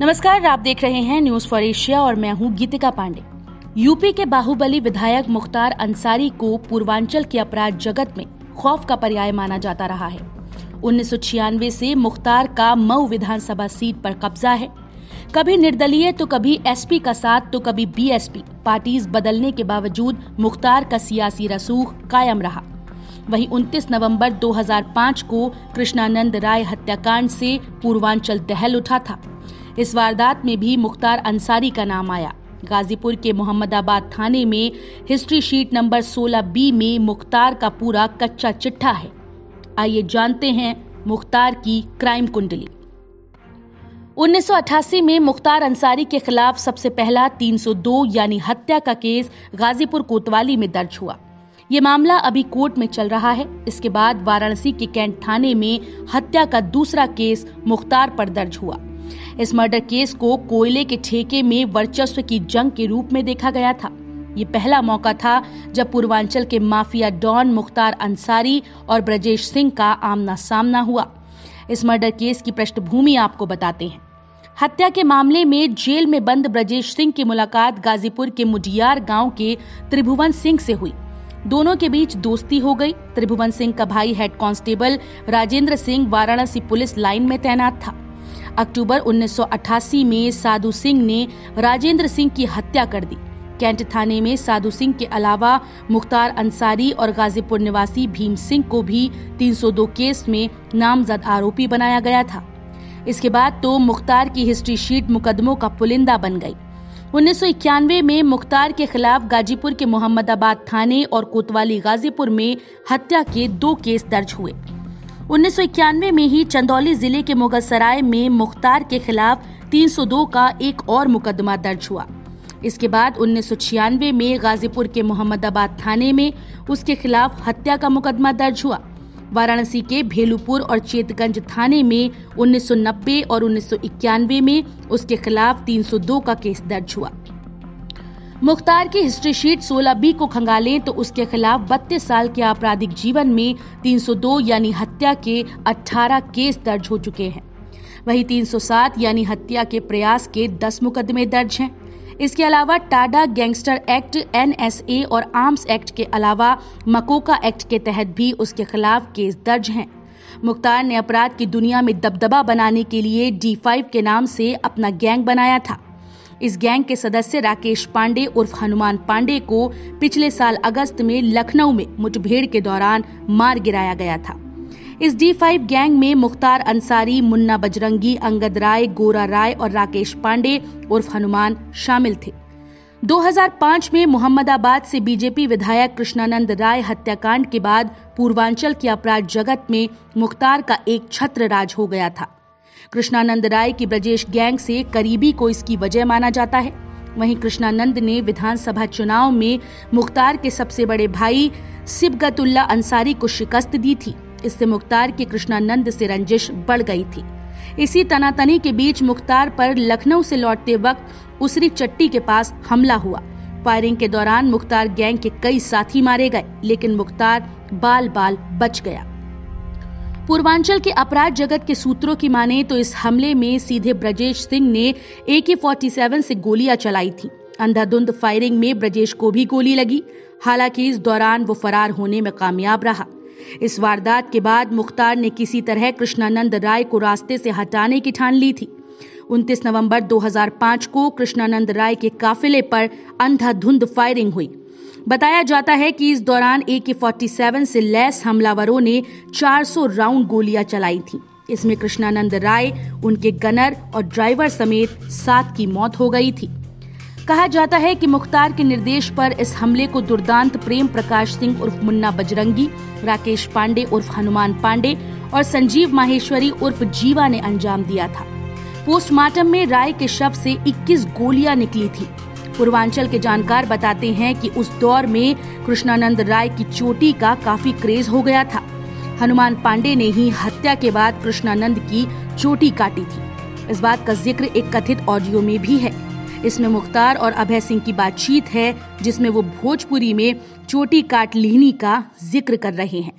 नमस्कार, आप देख रहे हैं न्यूज फॉर एशिया और मैं हूं गीतिका पांडे। यूपी के बाहुबली विधायक मुख्तार अंसारी को पूर्वांचल के अपराध जगत में खौफ का पर्याय माना जाता रहा है। 1996 से मुख्तार का मऊ विधानसभा सीट पर कब्जा है। कभी निर्दलीय तो कभी एसपी का साथ तो कभी बीएसपी पार्टीज बदलने के बावजूद मुख्तार का सियासी रसूख कायम रहा। वहीं 29 नवंबर 2005 को कृष्णानंद राय हत्याकांड से पूर्वांचल दहल उठा था। इस वारदात में भी मुख्तार अंसारी का नाम आया। गाजीपुर के मोहम्मदाबाद थाने में हिस्ट्री शीट नंबर 16B में मुख्तार का पूरा कच्चा चिट्ठा है। आइए जानते हैं मुख्तार की क्राइम कुंडली। 1988 में मुख्तार अंसारी के खिलाफ सबसे पहला 302 यानी हत्या का केस गाजीपुर कोतवाली में दर्ज हुआ। ये मामला अभी कोर्ट में चल रहा है। इसके बाद वाराणसी के कैंट थाने में हत्या का दूसरा केस मुख्तार पर दर्ज हुआ। इस मर्डर केस को कोयले के ठेके में वर्चस्व की जंग के रूप में देखा गया था। ये पहला मौका था जब पूर्वांचल के माफिया डॉन मुख्तार अंसारी और ब्रजेश सिंह का आमना सामना हुआ। इस मर्डर केस की पृष्ठभूमि आपको बताते हैं। हत्या के मामले में जेल में बंद ब्रजेश सिंह की मुलाकात गाजीपुर के मुडियार गांव के त्रिभुवन सिंह से हुई। दोनों के बीच दोस्ती हो गई। त्रिभुवन सिंह का भाई head constable Rajendra Singh Varanasi police line में तैनात था। अक्टूबर 1988 में साधु सिंह ने राजेंद्र सिंह की हत्या कर दी। कैंट थाने में साधु सिंह के अलावा मुख्तार अंसारी और गाजीपुर निवासी भीम सिंह को भी 302 केस में नामजद आरोपी बनाया गया था। इसके बाद तो मुख्तार की हिस्ट्री शीट मुकदमों का पुलिंदा बन गई। 1991 में मुख्तार के खिलाफ गाजीपुर के मोहम्मदाबाद थाने और कोतवाली गाजीपुर में हत्या के 2 केस दर्ज हुए। 1991 में ही चंदौली जिले के मुगलसराय में मुख्तार के खिलाफ 302 का एक और मुकदमा दर्ज हुआ। इसके बाद 1996 में गाजीपुर के मोहम्मदाबाद थाने में उसके खिलाफ हत्या का मुकदमा दर्ज हुआ। वाराणसी के भेलूपुर और चेतगंज थाने में 1990 और 1991 में उसके खिलाफ 302 का केस दर्ज हुआ। मुख्तार की हिस्ट्री शीट 16B को खंगालें तो उसके खिलाफ 32 साल के आपराधिक जीवन में 302 यानी हत्या के 18 केस दर्ज हो चुके हैं। वहीं 307 यानी हत्या के प्रयास के 10 मुकदमे दर्ज हैं। इसके अलावा टाडा गैंगस्टर एक्ट, NSA और आर्म्स एक्ट के अलावा मकोका एक्ट के तहत भी उसके खिलाफ केस दर्ज हैं। मुख्तार ने अपराध की दुनिया में दबदबा बनाने के लिए D5 के नाम से अपना गैंग बनाया था। इस गैंग के सदस्य राकेश पांडे उर्फ हनुमान पांडे को पिछले साल अगस्त में लखनऊ में मुठभेड़ के दौरान मार गिराया गया था। इस D5 गैंग में मुख्तार अंसारी, मुन्ना बजरंगी, अंगद राय, गोरा राय और राकेश पांडे उर्फ हनुमान शामिल थे। 2005 में मोहम्मदाबाद से बीजेपी विधायक कृष्णानंद राय हत्याकांड के बाद पूर्वांचल के अपराध जगत में मुख्तार का एक छत्र राज हो गया था। कृष्णानंद राय की ब्रजेश गैंग से करीबी को इसकी वजह माना जाता है। वहीं कृष्णानंद ने विधानसभा चुनाव में मुख्तार के सबसे बड़े भाई सिबगतुल्ला अंसारी को शिकस्त दी थी। इससे मुख्तार की कृष्णानंद से रंजिश बढ़ गई थी। इसी तनातनी के बीच मुख्तार पर लखनऊ से लौटते वक्त उसरी चट्टी के पास हमला हुआ। फायरिंग के दौरान मुख्तार गैंग के कई साथी मारे गए, लेकिन मुख्तार बाल बाल बच गया। पूर्वांचल के अपराध जगत के सूत्रों की माने तो इस हमले में सीधे ब्रजेश सिंह ने AK-47 से गोलियां चलाई थी। अंधाधुंध फायरिंग में ब्रजेश को भी गोली लगी। हालांकि इस दौरान वो फरार होने में कामयाब रहा। इस वारदात के बाद मुख्तार ने किसी तरह कृष्णानंद राय को रास्ते से हटाने की ठान ली थी। 29 नवंबर 2005 को कृष्णानंद राय के काफिले पर अंधाधुंध फायरिंग हुई। बताया जाता है कि इस दौरान AK-47 से लैस हमलावरों ने 400 राउंड गोलियां चलाई थीं। इसमें कृष्णानंद राय, उनके गनर और ड्राइवर समेत 7 की मौत हो गई थी। कहा जाता है कि मुख्तार के निर्देश पर इस हमले को दुर्दांत प्रेम प्रकाश सिंह उर्फ मुन्ना बजरंगी, राकेश पांडे उर्फ हनुमान पांडे और संजीव माहेश्वरी उर्फ जीवा ने अंजाम दिया था। पोस्टमार्टम में राय के शव से 21 गोलियां निकली थी। पूर्वांचल के जानकार बताते हैं कि उस दौर में कृष्णानंद राय की चोटी का काफी क्रेज हो गया था। हनुमान पांडे ने ही हत्या के बाद कृष्णानंद की चोटी काटी थी। इस बात का जिक्र एक कथित ऑडियो में भी है। इसमें मुख्तार और अभय सिंह की बातचीत है, जिसमें वो भोजपुरी में चोटी काट लीनी का जिक्र कर रहे हैं।